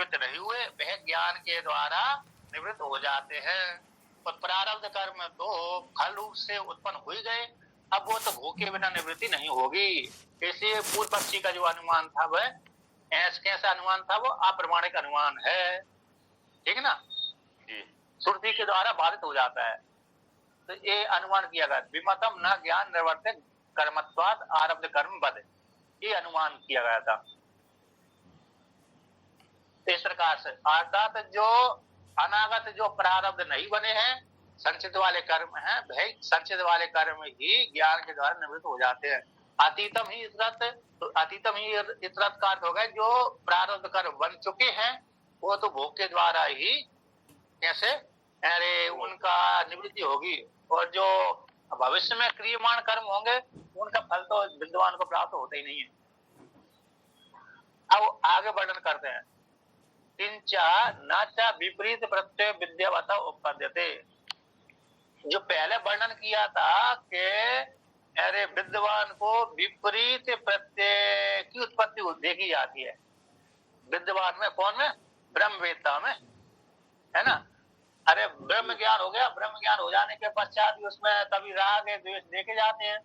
निवृत्त नहीं हुए, वह ज्ञान के द्वारा निवृत्त हो जाते हैं। और प्रारब्ध कर्म तो फल रूप से उत्पन्न हो ही गए, अब वो तो भोग के बिना निवृत्ति नहीं होगी। इसलिए पूर्व पक्षी का जो अनुमान था वह कैसा अनुमान था, वो अप्रमाणिक अनुमान है, ठीक है ना, श्रुति के द्वारा बाधित हो जाता है। तो ये अनुमान किया गया, विमतम न ज्ञान निवर्तक कर्मत्वाद आरब्ध कर्म बद, ये अनुमान किया गया था। इस प्रकार से अर्थात जो अनागत जो प्रारब्ध नहीं बने हैं, संचित वाले कर्म हैं, भाई संचित वाले कर्म ही ज्ञान के द्वारा निवृत्त हो जाते हैं। अतीतम ही इतरत, तो अतीतम ही इतरत का अर्थ हो गया जो प्रारब्ध कर्म बन चुके हैं वो तो भोग के द्वारा ही कैसे अरे उनका निवृत्ति होगी, और जो भविष्य में क्रियमाण कर्म होंगे उनका फल तो विद्वान को प्राप्त होता ही नहीं है। अब आगे वर्णन करते हैं, किंचा नाचा विपरीत प्रत्यय विद्यावता उपपद्यते। जो पहले वर्णन किया था कि अरे विद्वान को विपरीत प्रत्यय की उत्पत्ति देखी जाती है। विद्वान में कौन में? ब्रह्मवेत्ता में, है ना। अरे ब्रह्म ज्ञान हो गया, ब्रह्म ज्ञान हो जाने के पश्चात भी उसमें कभी राग द्वेष देखे जाते हैं,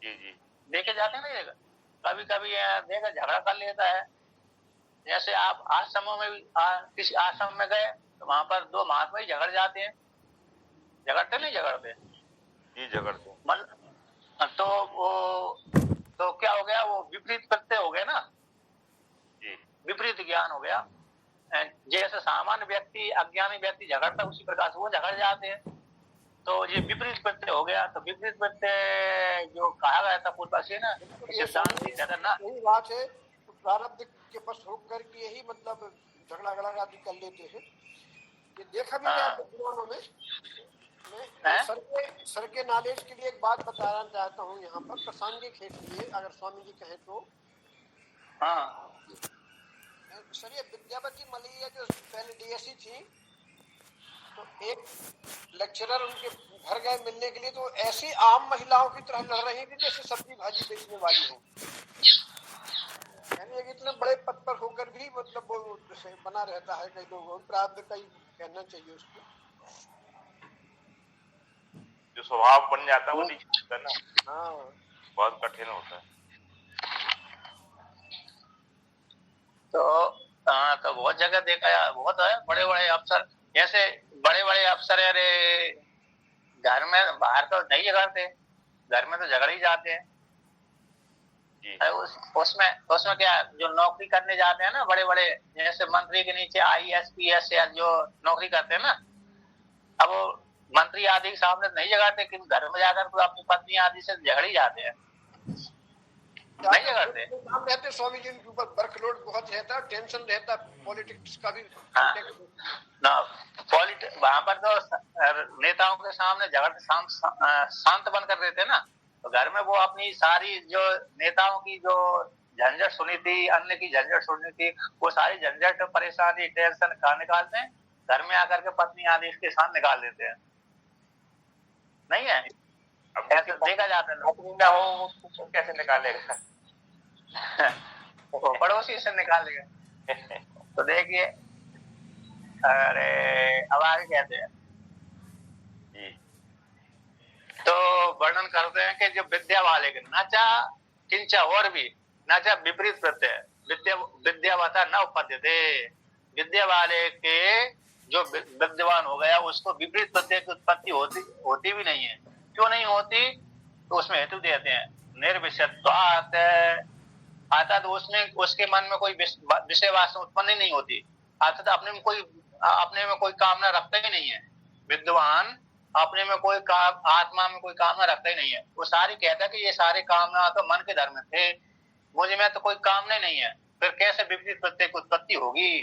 जी देखे जाते हैं ना। कभी कभी देखा झगड़ा कर लेता है। जैसे आप आश्रमों में भी किसी आश्रम में गए तो वहां पर दो महात्मा ही झगड़ जाते हैं, झगड़ते नहीं झगड़ते जी, झगड़ते तो वो तो क्या हो गया, वो विपरीत प्रत्यय हो गया ना जी, विपरीत ज्ञान हो गया। जैसे सामान्य व्यक्ति अज्ञानी व्यक्ति झगड़ता उसी प्रकार से वो झगड़ जाते हैं, तो ये विपरीत प्रत्यय हो गया। तो विपरीत प्रत्यय जो कहा गया था पूर्व पक्षी ना, सिद्धांत यही बात है, प्रारब्ध के पश्च होकर के यही मतलब झगड़ा आदि कर लेते हैं। ये देखा भी है पुराणों में। मैं सर के नॉलेज के लिए एक बात बताना चाहता हूँ यहाँ पर, प्रासंगिक है लिए अगर स्वामी जी कहें तो। हाँ सर, ये विद्यावती मलैया जो पहले डीएससी थी, तो एक लेक्चरर उनके घर गए मिलने के लिए, तो ऐसी आम महिलाओं की तरह लड़ रही थी जैसे सब्जी भाजी बेचने वाली हो। यानी इतने बड़े पद पर होकर भी मतलब वो बना रहता है। कई लोगों प्रारब्ध का ही कहना चाहिए उसको, जो स्वभाव बन जाता है वो नहीं छूटता ना। हाँ, बहुत कठिन होता है। तो बहुत जगह देखा है, बहुत है बड़े बड़े अफसर, जैसे बड़े बड़े अफसर अरे घर में, बाहर तो नहीं झगड़ते, घर में तो झगड़ ही जाते हैं। उसमें क्या, जो नौकरी करने जाते हैं ना बड़े बड़े, जैसे मंत्री के नीचे IAS PS जो नौकरी करते हैं ना, अब वो मंत्री आदि के सामने नहीं झगड़ते, किंतु घर में जाकर तो अपनी पत्नी आदि से झगड़ ही जाते हैं, नहीं झगड़ते। काम रहते स्वामी जी के ऊपर वर्कलोड बहुत रहता है, टेंशन रहता है, पॉलिटिक्स का भी। वहां पर तो नेताओं के सामने झगड़ते शांत बन कर रहते ना, तो घर में वो अपनी सारी जो नेताओं की जो झंझट सुनी थी, अन्य की झंझट सुनी थी, वो सारी झंझट परेशानी टेंशन कहाँ निकालते हैं? घर में आकर के पत्नी आदि इसके साथ निकाल देते हैं, नहीं है? ऐसे देखा जाता है। ना हो तो कैसे निकालेगा? पड़ोसी से निकालेगा। तो देखिए, अरे अब आगे कहते हैं, तो वर्णन करते हैं कि जो विद्या वाले के नाचा किंचा, और भी नाचा विपरीत प्रत्यय विद्यावता न उपपद्यते, विद्या वाले के जो विद्वान हो गया उसको विपरीत प्रत्यय की उत्पत्ति होती भी नहीं है। क्यों नहीं होती? तो उसमें हेतु देते हैं, निर्विषयत्वात्, अर्थात उसमें उसके मन में कोई विषय वासना उत्पन्न ही नहीं होती, अर्थात अपने में कोई कामना रखता ही नहीं है। विद्वान अपने में कोई आत्मा में कोई कामना रखता ही नहीं है। वो सारी कहता है कि ये सारे कामना तो मन के धर्म थे, मुझे में तो कोई कामना ही नहीं है, फिर कैसे विपरीत प्रत्यय की उत्पत्ति होगी?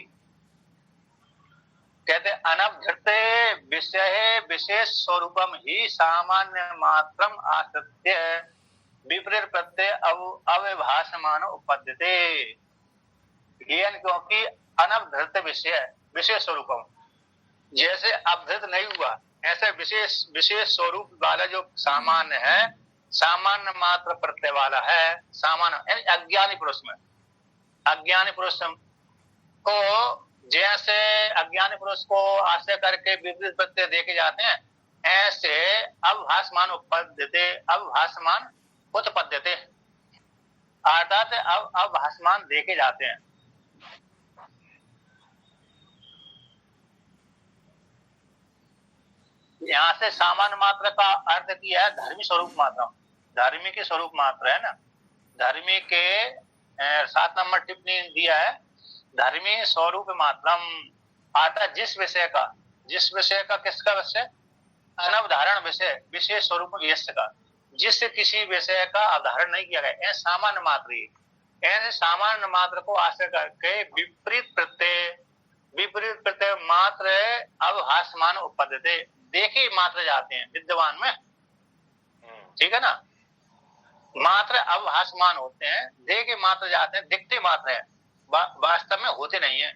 कहते अनभृते विषय विशेष स्वरूपम ही सामान्य मात्रम आश्रित्य विपरीत प्रत्यय अव्यभासमान उपपद्यते। क्योंकि अनभृत विषय विशेष स्वरूपम, जैसे अभृत नहीं हुआ ऐसे विशेष स्वरूप वाला जो सामान्य है, सामान्य मात्र प्रत्यय वाला है, सामान्य यानी अज्ञानी पुरुष में, अज्ञानी पुरुष को जैसे अज्ञानी पुरुष को आश्रय करके विपरीत प्रत्यय देखे जाते हैं, ऐसे अवभासमान उत्पद्यते, अवभासमान उत्पद्यते, अर्थात अब अवभासमान देखे जाते हैं। यहाँ से सामान्य मात्र का अर्थ किया है धर्मी स्वरूप मात्र, धर्मी के स्वरूप मात्र है ना। धर्मी के 7 नंबर टिप्पणी दिया है, धर्मी स्वरूप मात्रम, अर्थात जिस विषय का किसका विषय, अनवधारण विषय, विशेष स्वरूप यश का, जिससे किसी विषय का अवधारण नहीं किया गया, ऐसे सामान्य मात्र ही, ऐसे सामान्य मात्र को आश्रय करके विपरीत प्रत्यय मात्र अवभासमान उपपद्यते, देखे मात्र जाते हैं विद्यमान में, ठीक है ना। मात्र अवभासमान होते हैं, देखे मात्र जाते हैं, दिखते मात्र है, वास्तव में होते नहीं है,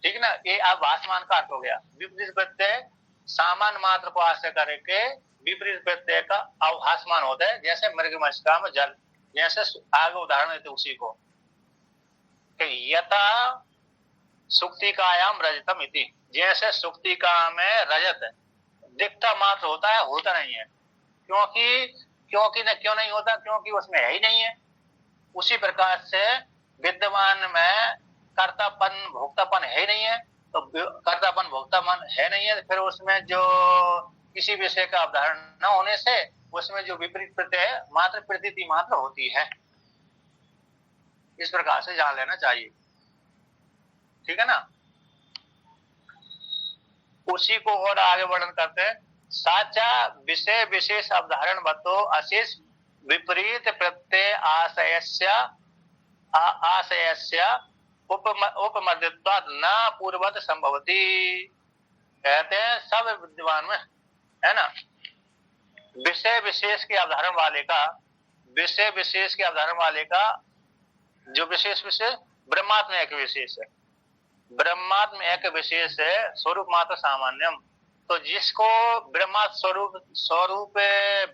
ठीक है ना। ये अवभासमान का अर्थ हो गया। विपरीत प्रत्यय सामान्य मात्र को आश्रय करके विपरीत प्रत्यय का अवभासमान होता है, जैसे मृगमृषिका में जल, जैसे आगे उदाहरण देते उसी को, कि यथा सुक्तिकायाम रजतम इति, जैसे सुक्तिका में रजत दिखता मात्र होता है, होता नहीं है, क्यों नहीं होता, क्योंकि उसमें है ही नहीं है। उसी प्रकार से विद्यमान में कर्तापन भोक्तापन है ही नहीं है, तो कर्तापन भोक्तापन है नहीं है, फिर उसमें जो किसी विषय का अवधारण न होने से उसमें जो विपरीत प्रत्यय है मात्र प्रतीति मात्र होती है। इस प्रकार से जान लेना चाहिए, ठीक है ना। उसी को और आगे वर्णन करते हैं, साचा विषय विशेष अवधारण बतो अशेष विपरीत प्रत्यय आशयस्य उपमर्दित्वात् न पूर्ववत संभवती। कहते हैं सब विद्वान में है ना, विषय विशेष के अवधारण वाले का जो विशेष ब्रह्मात्म एक विशेष है, ब्रह्मात्म एक विशेष है, स्वरूप मात्र सामान्यम, तो जिसको ब्रह्मात्म स्वरूप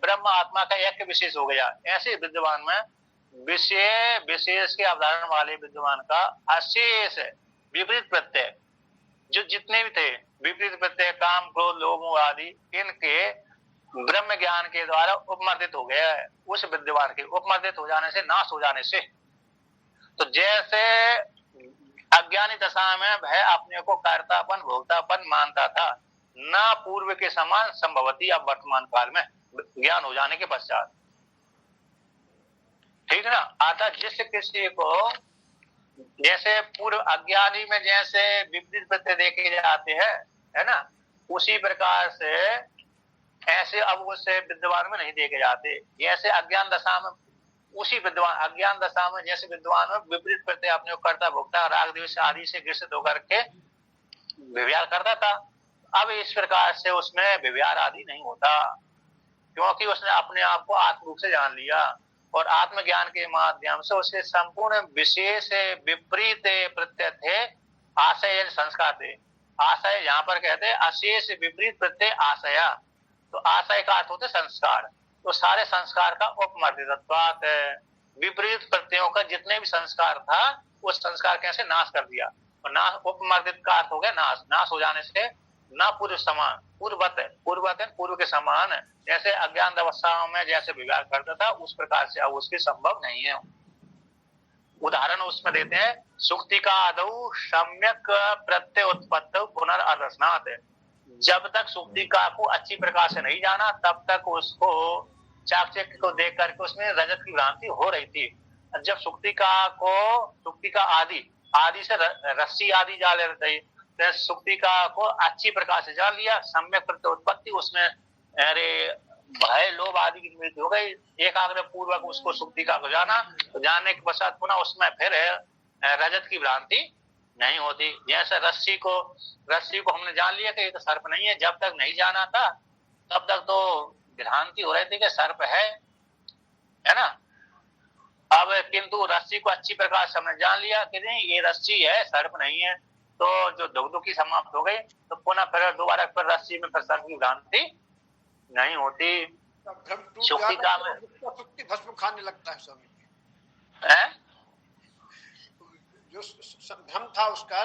ब्रह्म आत्मा का एक विशेष हो गया, ऐसे विद्वान में विषय विशेष के अवधारण वाले विद्वान का अशेष विपरीत प्रत्यय, जो जितने भी थे विपरीत प्रत्यय काम क्रोध लोभ आदि, इनके ब्रह्म ज्ञान के द्वारा उपमर्दित हो गया है। उस विद्वान के उपमर्दित हो जाने से, नाश हो जाने से, तो जैसे अज्ञानी दशा में वह अपने को कर्तापन भोक्तापन मानता था, न पूर्व के समान संभवती, अब वर्तमान काल में ज्ञान हो जाने के पश्चात, ठीक है ना। अर्थात जिस किसी को जैसे पूर्व अज्ञानी में जैसे विपरीत प्रत्यय देखे जाते हैं, है ना, उसी प्रकार से ऐसे अब उससे विद्वान में नहीं देखे जाते। जैसे अज्ञान दशा में, उसी विद्वान अज्ञान दशा में जैसे विद्वान में विपरीत प्रत्यय अपने को कर्ता भोक्ता राग द्वेष आदि से ग्रसित होकर के व्यवहार करता था, अब इस प्रकार से उसमें व्यवहार आदि नहीं होता, क्योंकि उसने अपने आप को आत्म रूप से जान लिया और आत्मज्ञान के माध्यम से उसके संपूर्ण विशेष विपरीत प्रत्यय थे, आशय संस्कार थे। आशय यहाँ पर कहते हैं अशेष विपरीत प्रत्यय आशया, तो आशय का अर्थ होता है संस्कार, तो सारे संस्कार का उपमर्दित्वात्, विपरीत प्रत्ययों का जितने भी संस्कार था उस संस्कार कैसे नाश कर दिया, और नाश उपमर्दित का अर्थ हो गया नाश, नाश हो जाने से न पूर्व समान, पूर्व के समान, जैसे अज्ञान अवस्थाओं में जैसे विवाह करता था उस प्रकार से अब उसके संभव नहीं है। उदाहरण उसमें देते हैं, सुक्ति का आदौ सम्यक प्रत्यय उत्पत्ति पुनर्अदर्शनात्, जब तक सुक्तिका को अच्छी प्रकार से नहीं जाना तब तक उसको चाकचक्य को देख करके उसमें रजत की भ्रांति हो रही थी। जब सुक्तिका आदि से रस्सी आदि जान ले रही, तो सुक्तिका को अच्छी प्रकार से जान लिया, सम्यक प्रत्यय उत्पत्ति, उसमें अरे भय लोभ आदि की मृत्यु हो गई, एकाग्र पूर्वक उसको सुक्तिका को जाना, तो जानने के पश्चात पुनः उसमें फिर रजत की भ्रांति नहीं होती। जैसे रस्सी को हमने जान लिया कि ये तो सर्प नहीं है, जब तक नहीं जाना था तब तक तो भ्रांति हो रही थी कि सर्प है ना। अब किंतु रस्सी को अच्छी प्रकार से हमने जान लिया कि नहीं ये रस्सी है, सर्प नहीं है, तो जो दुखदुखी समाप्त हो गई, तो पुनः फिर दोबारा फिर रस्सी में फिर सर्प की भ्रांति नहीं होती। सुक्तिका में भस्म खाने लगता है स्वामी, जो भ्रम था उसका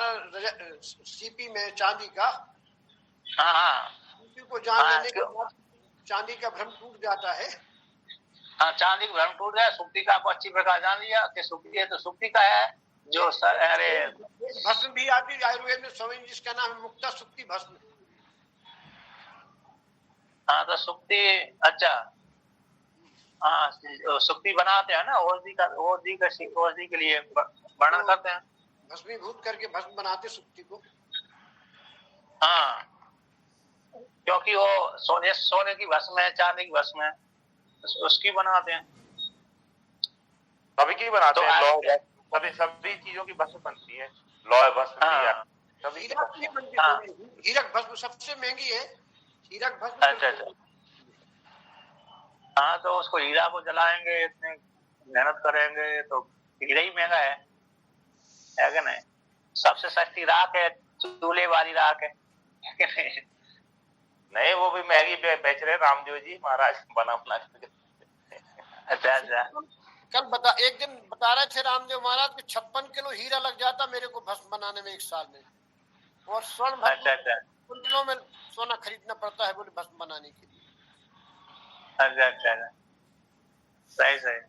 सीपी में चांदी का, हाँ हाँ सीपी को जान हाँ, लेने के बाद चांदी का भ्रम टूट जाता है। हाँ, चांदी का भ्रम टूट गया। सुक्ति का आपको अच्छी प्रकार जान लिया कि सुक्ति है तो सुक्ति का है जो अरे भस्म भी आती आयुर्वेद में स्वामी जी, जिसका नाम है मुक्ता सुक्ति भस्म। हाँ तो सुक्ति, अच्छा हाँ, सुक्ति बनाते हैं ना, औषधि के लिए वर्णन करते हैं। भस्मीभूत करके भस्म बनाते सुक्ति को। हाँ, क्योंकि वो सोने की भस्म है, चांदी की भस्म है, उसकी बनाते हैं। सभी की बनाते तो हैं, लौह सभी चीजों की भस्म बनती है, लौह भस्म सभी की हीरक भस्म सबसे महंगी है, हीरक भस्म। अच्छा अच्छा, हाँ तो उसको हीरा को जलाएंगे, इतने मेहनत करेंगे तो हीरा ही महंगा है कि नहीं? सबसे सस्ती राख है, चूल्हे वाली राख है कि नहीं, वो भी महंगी बेच रहे रामदेव जी महाराज बना बना। अच्छा अच्छा, कल एक दिन बता रहे थे रामदेव महाराज कि 56 किलो हीरा लग जाता मेरे को भस्म बनाने में 1 साल में, और स्वर्ण अच्छा अच्छा, कुंटलों में सोना खरीदना पड़ता है बोले भस्म बनाने के लिए। अच्छा अच्छा, सही सही।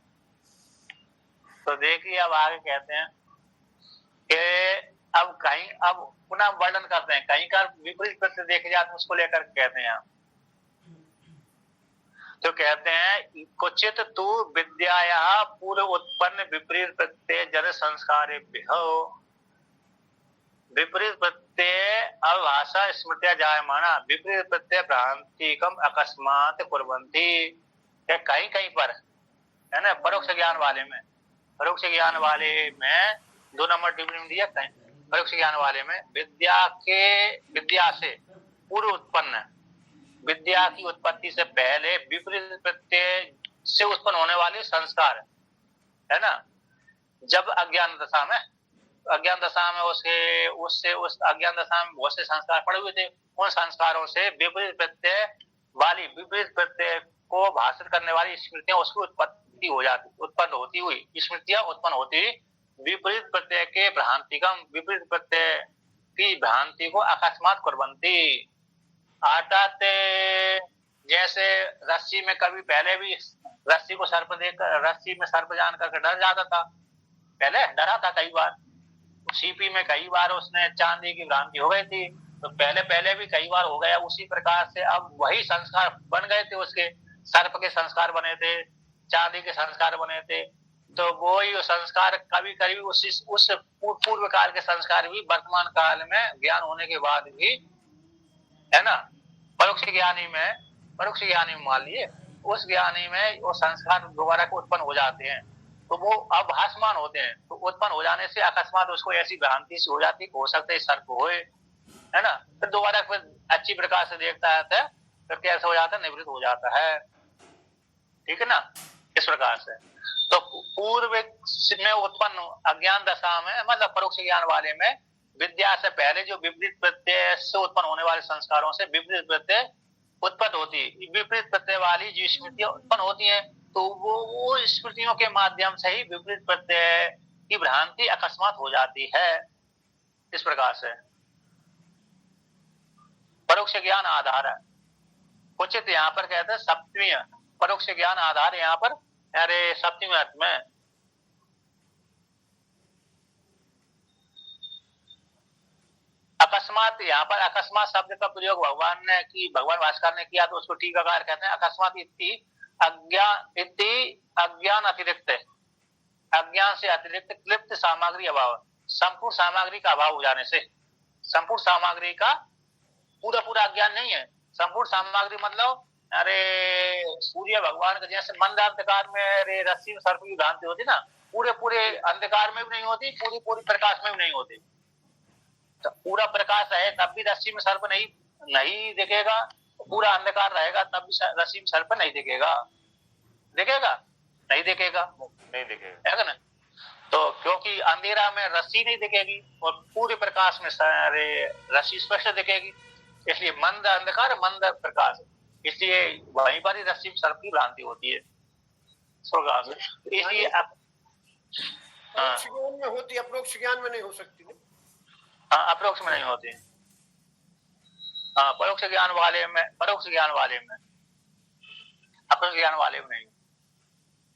तो देखिए अब आगे कहते हैं कि अब पुनः वर्णन करते हैं, कहीं का विपरीत प्रत्यय देखे जाते हैं, उसको लेकर कहते हैं। तो कहते हैं क्वचित तु विद्याया पूर्व उत्पन्न विपरीत प्रत्यय जन संस्कार विपरीत प्रत्यय अभाषा स्मृत्या जायमाना विपरीत प्रत्यय भ्रांतिकम अकस्मात कुर्वन्ति। कहीं कहीं पर है ना, परोक्ष ज्ञान वाले में, परोक्ष ज्ञान वाले में 2 नंबर टिप्पणी में दिया, कहीं परोक्ष ज्ञान वाले में विद्या से पूर्व उत्पन्न, विद्या की उत्पत्ति से पहले विपरीत प्रत्यय से उत्पन्न होने वाले संस्कार है ना, जब अज्ञान दशा में उस अज्ञान दशा में बहुत से संस्कार पड़े हुए थे, उन संस्कारों से विपरीत प्रत्यय वाली, विपरीत प्रत्यय को भाषित करने वाली स्मृतियां उसकी उत्पन्न होती हुई स्मृतियां उत्पन्न होती हुई विपरीत प्रत्यय के भ्रांतिकम, विपरीत प्रत्यय की भ्रांति को अकस्मात कुर्वन्ति। अर्थात जैसे रस्सी में कभी पहले भी रस्सी को सर्प देखकर, रस्सी में सर्प जान करके डर जाता था, पहले डरा था कई बार। सीपी में कई बार उसने चांदी की भ्रांति हो गई थी, तो पहले भी कई बार हो गया। उसी प्रकार से अब वही संस्कार बन गए थे, उसके सर्प के संस्कार बने थे, चांदी के संस्कार बने थे, तो वो ही संस्कार कभी कभी उस पूर्व काल के संस्कार भी वर्तमान काल में ज्ञान होने के बाद भी है ना, परोक्ष ज्ञानी में मान लिए उस ज्ञानी में वो संस्कार दोबारा को उत्पन्न हो जाते हैं, तो वो अब भासमान होते हैं। तो उत्पन्न हो जाने से अकस्मात उसको ऐसी भ्रांति सी हो जाती है, हो सकता है सर्प होए, है ना, फिर दोबारा फिर अच्छी प्रकार से देखता है तो कैसे हो जाता है, निवृत्त हो जाता है, ठीक है ना, इस प्रकार से। तो पूर्व में उत्पन्न अज्ञान दशा में, मतलब परोक्ष ज्ञान वाले में, विद्या से पहले जो विपरीत प्रत्यय से उत्पन्न होने वाले संस्कारों से विपरीत प्रत्यय उत्पन्न होती है, विपरीत प्रत्यय वाली जो स्मृतियां उत्पन्न होती हैं, तो वो स्मृतियों के माध्यम से ही विपरीत प्रत्यय की भ्रांति अकस्मात हो जाती है, इस प्रकार से। परोक्ष ज्ञान आधार है उचित, यहाँ पर कहते हैं सप्तमी परोक्ष ज्ञान आधार, यहाँ पर अरे सप्तमी अर्थ में अकस्मात, यहाँ पर अकस्मात शब्द का प्रयोग भगवान भास्कर ने किया, तो उसको टीकाकार कहते हैं अकस्मात इति अज्ञान अतिरिक्त, अज्ञान से अतिरिक्त क्लिप्त सामग्री अभाव, संपूर्ण सामग्री का अभाव हो जाने से। संपूर्ण सामग्री का पूरा अज्ञान नहीं है, संपूर्ण सामग्री मतलब अरे सूर्य भगवान के जैसे मंद अंधकार में अरे रस्सी में सर्प की भ्रांति होती ना, पूरे अंधकार में भी नहीं होती, पूरी प्रकाश में भी नहीं होती। तो पूरा प्रकाश है तब भी रस्सी में सर्प नहीं दिखेगा, पूरा अंधकार रहेगा तब भी रस्सी में सर्प नहीं दिखेगा, नहीं दिखेगा है ना। तो क्योंकि अंधेरा में रस्सी नहीं दिखेगी और पूरे प्रकाश में रस्सी स्पष्ट दिखेगी, इसलिए मंद अंधकार मंद प्रकाश, इसलिए वहीं पर ही रस्सी में सर्प की भ्रांति होती है। इसलिए परोक्ष ज्ञान में होती, अपरोक्ष ज्ञान में नहीं हो सकती ना। हाँ, अपरोक्ष में नहीं होती। हाँ, परोक्ष ज्ञान वाले में, परोक्ष ज्ञान वाले में, अपरोक्ष ज्ञान वाले में नहीं।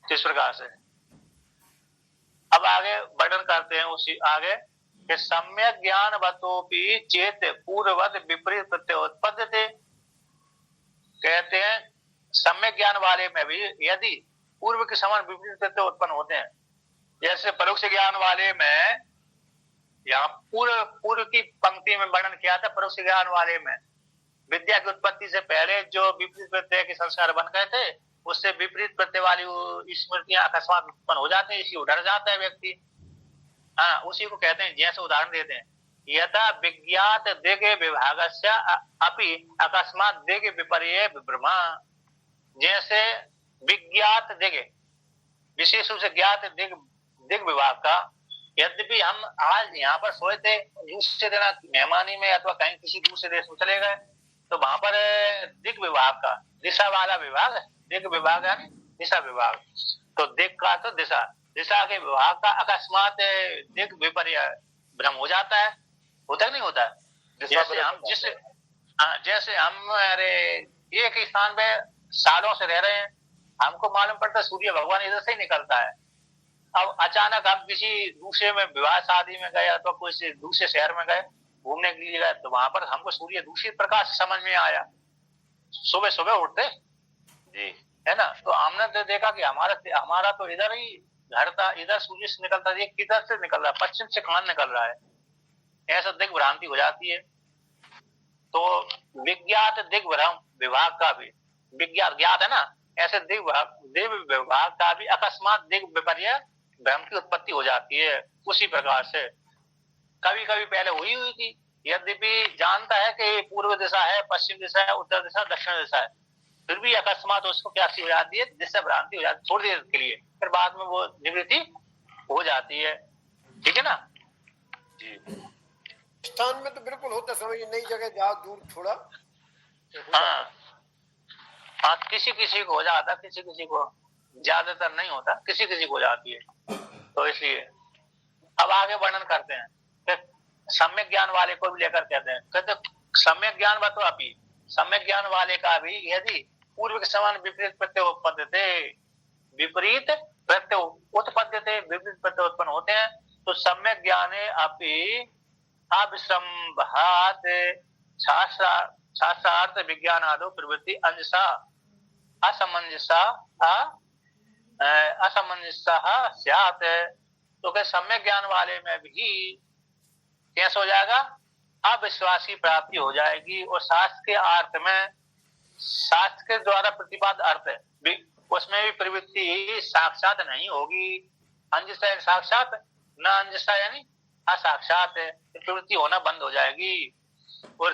इस प्रकार से अब आगे वर्णन करते हैं उसी आगे कि सम्यक ज्ञान वतोपि चेत पूर्ववत विपरीत प्रत्यय उत्पद्यते। कहते हैं सम्यक ज्ञान वाले में भी यदि पूर्व के समान विपरीत प्रत्यय उत्पन्न होते हैं, जैसे परोक्ष ज्ञान वाले में यहाँ पूर्व की पंक्ति में वर्णन किया था, परोक्ष ज्ञान वाले में विद्या की उत्पत्ति से पहले जो विपरीत प्रत्यय के संस्कार बन गए थे, उससे विपरीत प्रत्यय वाली स्मृतियां अकस्मात उत्पन्न हो जाते हैं, इसी डर जाता है व्यक्ति। हाँ, उसी को कहते हैं, जैसे उदाहरण देते हैं, यथा विज्ञात दिग् विभागस्य अपि अकस्मात दिग् विपर्यय विभ्रमा। जैसे विज्ञात दिग्, विशेष रूप से ज्ञात दिग् विभाग का, यद्यपि हम आज यहाँ पर सोए थे, दूसरे दिन मेहमानी में अथवा कहीं किसी दूसरे देश में चले गए, तो वहां पर दिग् विभाग का, दिशा वाला विभाग, दिग् विभाग यानी दिशा विभाग, तो दिग् का तो दिशा, दिशा के विभाग का अकस्मात दिग् विपर्यय भ्रम हो जाता है, होता नहीं होता है? जैसे हम अरे एक स्थान पे सालों से रह रहे हैं, हमको मालूम पड़ता है सूर्य भगवान इधर से ही निकलता है। अब अचानक हम किसी दूसरे में विवाह शादी में गए अथवा कोई दूसरे शहर में गए, घूमने के लिए गए, तो वहां पर हमको सूर्य दूसरी प्रकार से समझ में आया। सुबह सुबह उठते जी, है ना, तो हमने तो देखा कि हमारा तो इधर ही घर था, इधर सूर्य से निकलता था, किधर से निकल रहा है, पश्चिम से कहां निकल रहा है, ऐसा दिग् भ्रांति हो जाती है। तो विज्ञात दिग् विभाग का भी, विज्ञात ज्ञात है ना, ऐसे दिग् विभाग का भी अकस्मात दिग् विपर्यय भ्रम की उत्पत्ति हो जाती है। उसी प्रकार से कभी कभी पहले हुई थी, यद्यपि जानता है कि पूर्व दिशा है, पश्चिम दिशा है, उत्तर दिशा, दक्षिण दिशा है, फिर भी अकस्मात उसको क्या हो जाती है, दिशा भ्रांति हो जाती है थोड़ी देर के लिए, फिर बाद में वो निवृत्ति हो जाती है। ठीक है ना जी। स्थान में तो बिल्कुल होता, समझिए नई जगह जाओ, दूर थोड़ा। हाँ हाँ, किसी किसी को हो जाता, किसी किसी को, ज्यादातर नहीं होता, किसी किसी को हो जाती है। तो इसलिए अब आगे वर्णन करते हैं, सम्यक ज्ञान वाले को भी लेकर कहते हैं, कहते सम्यक ज्ञान तो अभी सम्यक ज्ञान वाले का भी यदि पूर्व के समान विपरीत प्रत्यय उत्पद्यते, विपरीत प्रत्यय उत्पद्यते, विपरीत प्रत्यय उत्पन्न होते हैं, तो सम्यक ज्ञाने अपि अविसंभात शास्त्रार्थ विज्ञान आदो प्रवृत्ति अंशा असमंजसा स्यात्। तो क्या सम्यक ज्ञान वाले में भी कैसे हो जाएगा, अविश्वासी प्राप्ति हो जाएगी, और शास्त्र के अर्थ में, शास्त्र के द्वारा प्रतिपादित अर्थ उसमें भी प्रवृत्ति साक्षात नहीं होगी। अंजसा साक्षात, न अंजसा यानी असाक्षात, प्रवृत्ति होना बंद हो जाएगी। और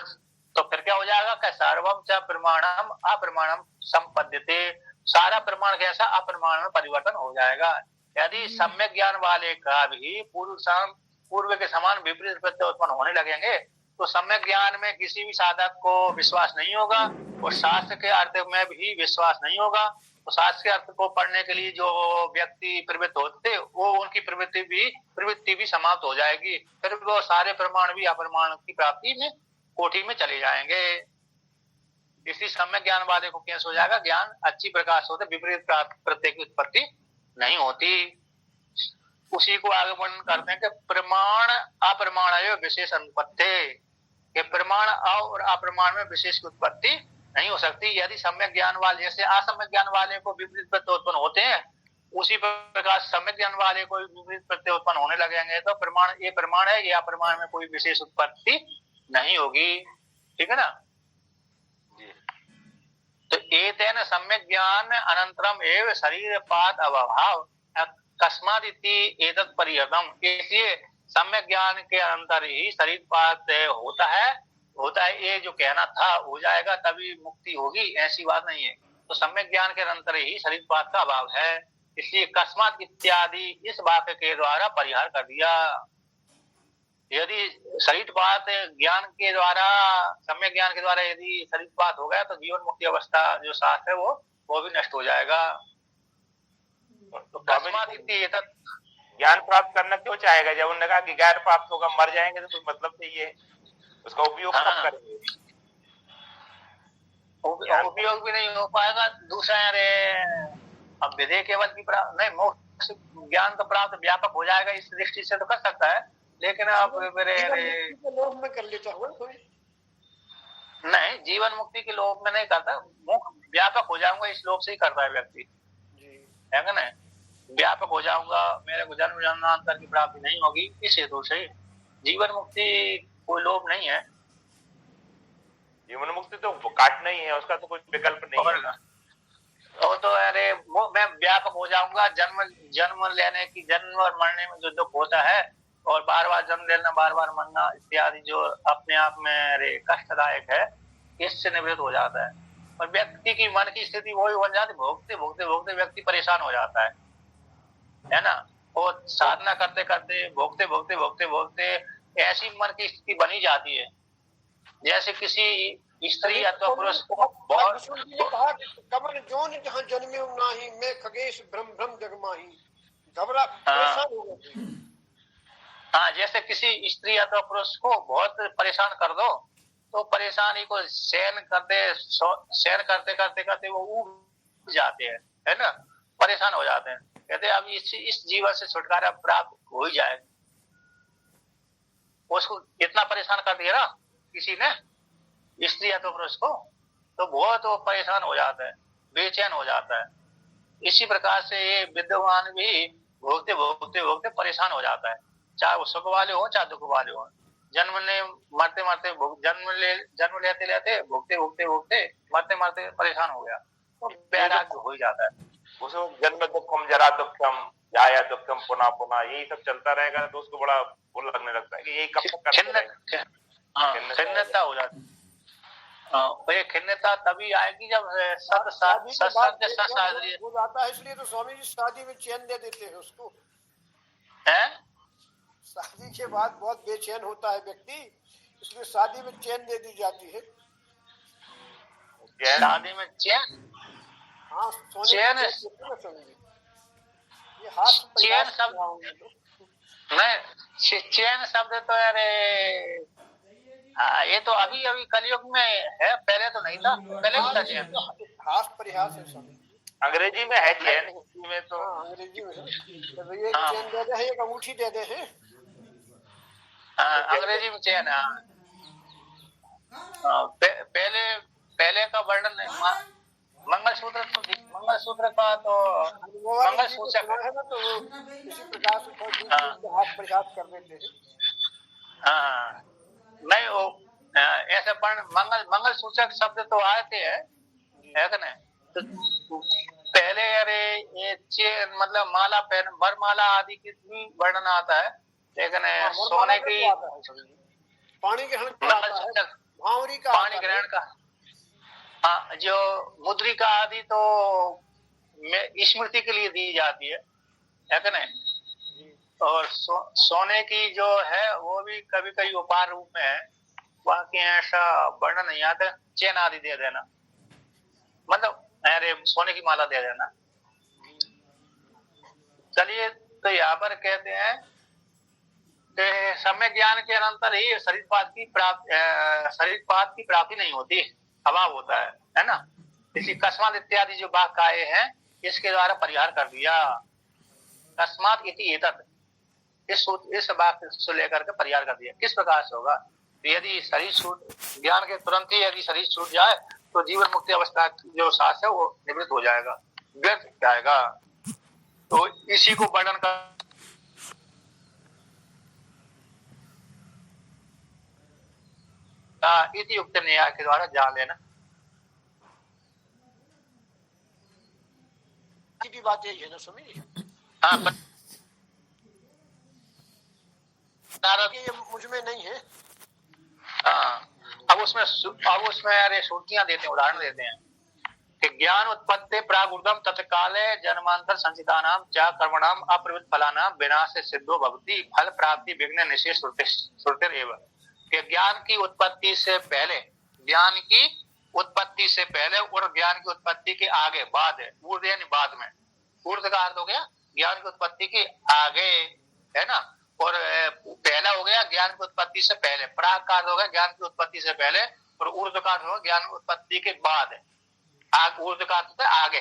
तो फिर क्या हो जाएगा कि सर्वम च प्रमाणम अप्रमाणम संपद्यते, सारा प्रमाण कैसा अप्रमाण में परिवर्तन हो जाएगा। यदि सम्यक ज्ञान वाले का भी पूर्व के समान विपरीत प्रत्यय उत्पन्न होने लगेंगे, तो सम्यक ज्ञान में किसी भी साधक को विश्वास नहीं होगा, और शास्त्र के अर्थ में भी विश्वास नहीं होगा। तो शास्त्र के अर्थ को पढ़ने के लिए जो व्यक्ति प्रवृत्त होते, वो उनकी प्रवृत्ति भी समाप्त हो जाएगी, फिर वो सारे प्रमाण भी अप्रमाण की प्राप्ति में कोटि में चले जाएंगे। इसलिए सम्यक ज्ञान वाले को कैसे हो जाएगा, ज्ञान अच्छी प्रकार से होते, विपरीत प्रत्यय की उत्पत्ति नहीं होती। उसी को आगे वर्णन करते हैं कि प्रमाण अप्रमाण विशेष अनुपत्ति, कि प्रमाण और अप्रमाण में विशेष की उत्पत्ति नहीं हो सकती। यदि सम्यक ज्ञान वाले, जैसे असम्यक ज्ञान वाले को विपरीत प्रत्यय उत्पन्न होते हैं, उसी प्रकार सम्यक ज्ञान वाले को विपरीत प्रत्यय उत्पन्न होने लगेंगे, तो प्रमाण ये प्रमाण है, ये अप्रमाण में कोई विशेष उत्पत्ति नहीं होगी। ठीक है ना जी। तो एतेन सम्यक ज्ञान अनंतरम एव शरीर पात अभाव कस्मात् इति एतत् परिहृतम्। इसलिए सम्यक ज्ञान के अंतर ही शरीर पात होता है, ये जो कहना था हो जाएगा तभी मुक्ति होगी, ऐसी बात नहीं है। तो सम्यक ज्ञान के अंतर ही शरीर पात का अभाव है, इसलिए कस्मात् इत्यादि इस वाक्य के द्वारा परिहार कर दिया। यदि शरीरपात ज्ञान के द्वारा, सम्यक ज्ञान के द्वारा यदि शरीरपात हो गया, तो जीवन मुक्ति अवस्था जो शास्त्र है वो भी नष्ट हो जाएगा। तो ज्ञान प्राप्त करना क्यों चाहेगा? जब उन्होंने कहा कि ज्ञान प्राप्त होगा, मर जाएंगे तो कोई मतलब चाहिए, उसका उपयोग कब करेंगे? उपयोग भी नहीं हो पाएगा। दूसरा अरे अब विधेय केवल की प्राप्त नहीं, मोक्ष ज्ञान तो प्राप्त व्यापक हो जाएगा इस दृष्टि से तो कर सकता है, लेकिन अब मेरे लोक में कर लेता हुआ कोई नहीं, जीवन मुक्ति के लोक में नहीं करता, मुक्त व्यापक हो जाऊंगा इस लोक से ही करता है व्यक्ति, है ना? व्यापक हो जाऊंगा, मेरे को जन्म जन्मांतर की प्राप्ति नहीं होगी, इस हेतु से जीवन मुक्ति कोई लोभ नहीं है। जीवन मुक्ति तो काटना ही है, उसका तो कोई विकल्प नहीं है। वो तो अरे वो मैं व्यापक हो जाऊंगा, जन्म लेने की, जन्म और मरने में जो दुख होता है और बार बार जन्म लेना, बार बार मरना इत्यादि जो अपने आप में अरे कष्टदायक है, इससे निवृत्त हो जाता है। और व्यक्ति की मन की स्थिति वही बन जाती, भोगते भोगते भोगते व्यक्ति परेशान हो जाता है ना? वो साधना करते करते भोगते भोगते भोगते भोगते ऐसी मन की स्थिति बनी जाती है जैसे किसी स्त्री अथवा पुरुष को बहुत कहा कमल जोन जहाँ जन्मे नाही, मैं खगेश भ्रम भ्रम जगमाही, घबरा परेशान हो गए। हाँ, जैसे किसी स्त्री अथवा पुरुष को बहुत परेशान कर दो तो परेशानी को सहन करते करते करते वो ऊब जाते हैं, है ना? परेशान हो जाते हैं, कहते हैं अब इस जीवन से छुटकारा प्राप्त हो ही जाए। उसको इतना परेशान कर दिया ना किसी ने स्त्री अथवा पुरुष को, तो बहुत वो परेशान हो जाता है, बेचैन हो जाता है। इसी प्रकार से ये विद्वान भी भोगते भोगते भोगते परेशान हो जाता है, चाहे वो सुख वाले हो चाहे दुख वाले हो। मरते मरते जन्म लेते लेते भोगते भोगते भोगते मरते मरते परेशान हो गया, तो वैराग्य हो ही जाता है। उसको जन्म दुखम जरा दुखम जाया दुखम पुनः पुनः यही सब चलता रहेगा तो उसको बड़ा बुरा लगने लगता है कि यही कब तक करते रहेगा। खिन्नता हो जाती है। ये खिन्नता तभी आएगी जब हो जाता है। इसलिए तो स्वामी जी शादी में चैन दे देते हैं उसको, है? शादी के बाद बहुत बेचैन होता है व्यक्ति, इसलिए शादी में चैन दे दी जाती है। शादी में चैन? हाँ, चैन ये हाथ चैन शब्द नहीं, चैन शब्द तो अरे ये तो अभी अभी कलयुग में है, पहले तो नहीं था, पहले भी था चैन। हास परिहास है सब, अंग्रेजी में है चैन, हिंदी में तो अंग्रेजी में है। एक चैन दे दे, एक अंगूठी दे दे है। अंग्रेजी में चैन है। पहले का वर्णन मंगलसूत्र का तो मंगलसूत्र है ना, तो इसी प्रकार से हाथ परिहास कर देते हैं। हाँ, नहीं वो ऐसे मंगल सूचक शब्द तो आते हैं, है कि नहीं? तो पहले अरे ये चेन मतलब माला पहन, वरमाला आदि की भी वर्णन आता है, लेकिन सोने की पानी ग्रहण पानी ग्रहण का, हाँ, जो मुद्रिका आदि तो स्मृति के लिए दी जाती है कि नहीं? और सोने की जो है वो भी कभी कभी उपहार रूप में है, बाकी ऐसा वर्णन नहीं आता। चैन आदि दे देना मतलब अरे सोने की माला दे देना। चलिए, तो यहाँ पर कहते हैं कि सम्यक ज्ञान के अनंतर ही शरीरपात की प्राप्ति नहीं होती, अभाव होता है ना? इसलिए कस्मात इत्यादि जो वाक्य आए हैं इसके द्वारा परिहार कर दिया। कस्मात इति एतत्, इस वाक्य से लेकर के परिहार कर दिया। किस प्रकार से होगा? यदि शरीर छूट, ज्ञान के तुरंत ही यदि शरीर छूट जाए तो जीवन मुक्ति अवस्था की जो सांस है वो निवृत्त हो जाएगा, व्यर्थ जाएगा। तो इसी को वर्णन कर इति युक्त न्याय के द्वारा जान लेना। की बात यही है ना स्वामी? हाँ, ये मुझ में नहीं है। हाँ, अब उसमें अरे श्रुतियां देते हैं, उदाहरण देते हैं कि ज्ञान उत्पत्ति प्रागुर्दम तत्काले जन्मांतर संचितानाम च कर्मणाम अप्रवृत्त फलानाम विनाश सिद्धो भवति फल प्राप्ति विघ्न निषेध श्रुतिरेव। कि ज्ञान की उत्पत्ति से पहले और ज्ञान की उत्पत्ति के आगे बाद है, ऊर्ध यानी बाद में। ऊर्ध का अर्थ हो गया ज्ञान की उत्पत्ति की आगे, है ना। और पहला हो गया ज्ञान की उत्पत्ति से पहले, प्राग का अर्थ हो गया ज्ञान की उत्पत्ति से पहले, और ऊर्ध्व का अर्थ होगा ज्ञान की उत्पत्ति के बाद। ऊर्ध्व का अर्थ होता है आगे।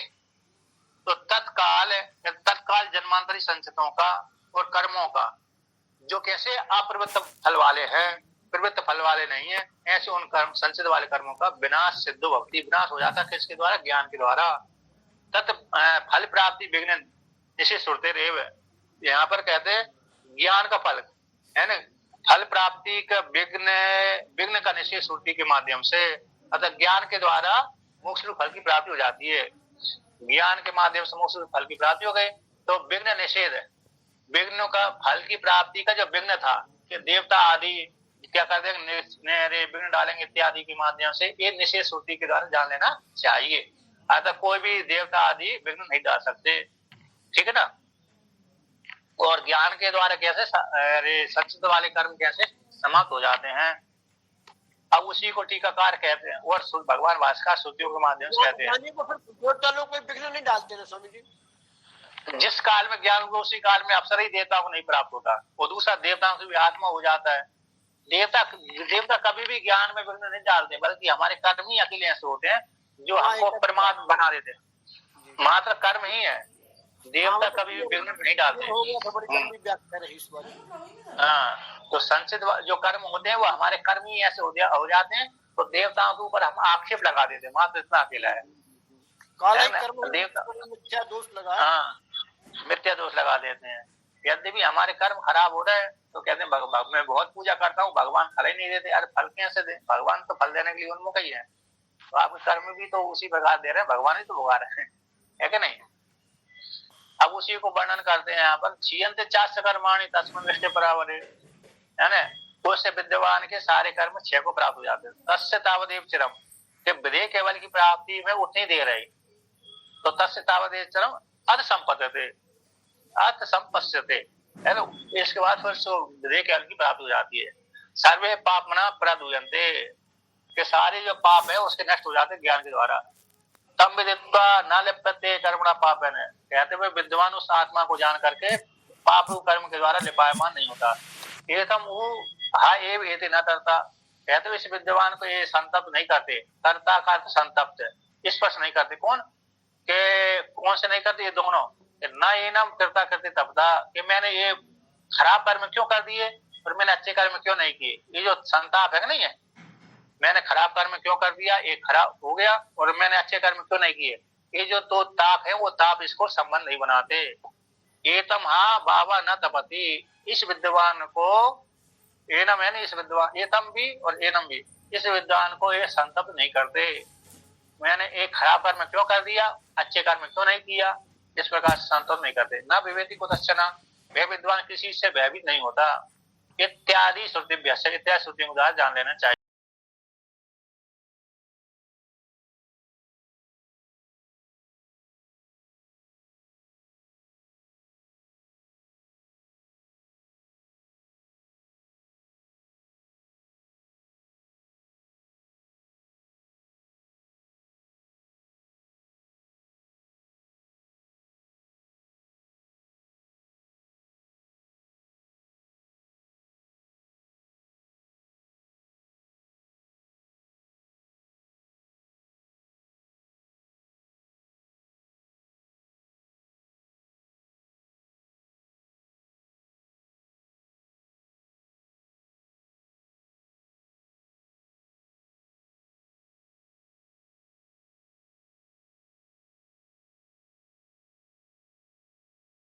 तो तत्काल जन्मांतरी संचितों का और कर्मों का जो कैसे अप्रवृत्त फल वाले हैं, प्रवृत्त फल वाले नहीं है, ऐसे उन कर्म संचित वाले कर्मों का विनाश सिद्ध भक्ति, विनाश हो जाता है किसके द्वारा? ज्ञान के द्वारा। तत् फल प्राप्ति विघ्न इसे सुरते रेव, यहाँ पर कहते हैं ज्ञान का फल है ना, फल प्राप्ति का विघ्न का निश्चय श्रुति के माध्यम से, अतः ज्ञान के द्वारा मोक्ष रूप फल की प्राप्ति हो जाती है। ज्ञान के माध्यम से मोक्ष रूप फल की प्राप्ति हो गई तो विघ्न निषेध है। विघ्नों का फल की प्राप्ति का जो विघ्न था कि देवता आदि क्या करते हैं, विघ्न डालेंगे इत्यादि के माध्यम से, ये निषेध श्रुति के द्वारा जान लेना चाहिए। अतः कोई भी देवता आदि विघ्न नहीं डाल सकते, ठीक है ना। और ज्ञान के द्वारा कैसे संचित वाले कर्म कैसे समाप्त हो जाते हैं, अब उसी को टीकाकार कहते हैं और भगवान भास्कर श्रुतियों के माध्यम से कहते हैं। कोई विघ्न नहीं डालते ना स्वामी जी। जिस काल में ज्ञान हो उसी काल में अवसर ही देवता को नहीं प्राप्त होता, और दूसरा देवताओं से भी आत्मा हो जाता है। देवता कभी भी ज्ञान में विघ्न नहीं डालते, बल्कि हमारे कर्म ही अकेले ऐसे होते हैं जो हमको परमात्मा बना देते हैं। मात्र कर्म ही है, देवता कभी भी विघ्न नहीं डालते। हाँ, तो संचित जो कर्म होते हैं वो हमारे कर्म ही ऐसे हो जाते हैं, तो देवताओं के ऊपर हम आक्षेप लगा देते हैं, मात्र इतना अकेला है। मिथ्या दोष लगा, हाँ, मिथ्या दोष लगा देते हैं। यदि भी हमारे कर्म खराब हो रहे हैं तो कहते हैं मैं बहुत पूजा करता हूँ, भगवान फल ही नहीं देते। अरे फल कैसे दे? भगवान तो फल देने के लिए उन्मुख ही है, तो आपके कर्म भी तो उसी प्रकार दे रहे हैं, भगवान ही तो भुगा रहे हैं, है कि नहीं। अब उसी को वर्णन करते हैं यहाँ पर, छियंत चास्य कर्माणि तस्मिन् निष्ठे परावरे, है ना। उससे विद्वान के सारे कर्म 6 को प्राप्त हो जाते हैं। तस्य तावदेव चिरम, कि विधेय केवल की प्राप्ति में उतनी देर है, तो तस्य तावदेव चिरम अध संपद्यते, अर्थ संपस्यते, है ना। इसके बाद फिर विधेय केवल की प्राप्ति हो जाती है। सर्वे पापमना प्रदूयन्ते, के सारे जो पाप है उसके नष्ट हो जाते हैं ज्ञान के द्वारा। तम विदित्वा न लिप्यते कर्मणा पापेन, कहते हुए विद्वान उस आत्मा को जान करके पाप रूप कर्म के द्वारा लिपायमान नहीं होता। एतम हा एव एति न तरता, कहते हुए इस विद्वान को ये संतप्त नहीं करते। तरता का अर्थ संतप्त, स्पर्श नहीं करते। कौन से नहीं करते? ये दोनों। न एनम तरता करते तपदा, कि मैंने ये खराब कर्म क्यों कर दिए और मैंने अच्छे कर्म क्यों नहीं किए। ये जो संताप है नहीं है, मैंने खराब कर्म क्यों कर दिया, ये खराब हो गया, और मैंने अच्छे कर्म क्यों नहीं किए, ये जो तो ताप है वो ताप इसको संबंध नहीं बनाते। एतम हा बाबा न तपति, इस विद्वान को, एनम है ना, इस विद्वान, एतम भी और एनम भी, इस विद्वान को ये संतप्त नहीं करते। मैंने एक खराब कर्म क्यों कर दिया, अच्छे कर्म क्यों नहीं किया, इस प्रकार से संतप्त नहीं करते। न विवेति को तच्छना, वह विद्वान किसी से भयभीत नहीं होता। इत्यादि श्रुतिभ्यः, इत्यादि श्रुतियों को जान लेना चाहिए।